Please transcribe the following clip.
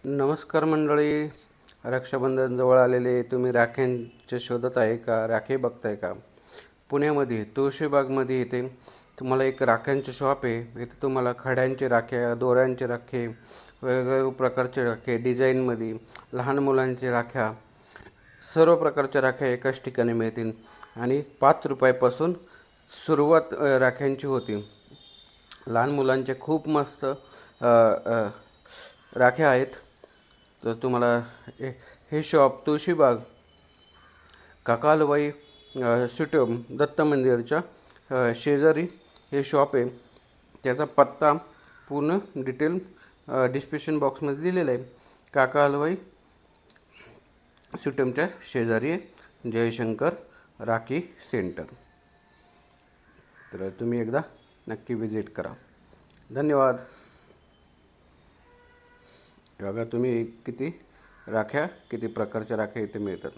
नमस्कार मंडळी. रक्षाबंधन जवळ आलेले तुम्ही राख्यांचे शोधत आहे का? राखी बघताय का? पुण्यामध्ये तुळशीबागमध्ये इथे तुम्हाला एक राख्यांचे शॉप आहे. इथे तुम्हाला खड्यांचे राख्या, दोऱ्यांचे राखे, वेगवेगळ्या प्रकारचे राखे, डिझाईनमध्ये लहान मुलांचे राख्या, सर्व प्रकारच्या राख्या एकाच ठिकाणी मिळतील आणि 5 रुपयापासून सुरुवात राख्यांची होती. लहान मुलांचे खूप मस्त राख्या आहेत. तर तुम्हाला हे शॉप तुळशीबाग काकालवाई सुटम दत्त मंदिरच्या शेजारी हे शॉप आहे. त्याचा पत्ता पूर्ण डिटेल डिस्क्रिप्शन बॉक्समध्ये दिलेला आहे. काकालवाई सुटमच्या शेजारी आहे जयशंकर राखी सेंटर. तर तुम्ही एकदा नक्की विजिट करा. धन्यवाद. बघा तुम्ही किती प्रकारच्या राख्या इथे मिळतात.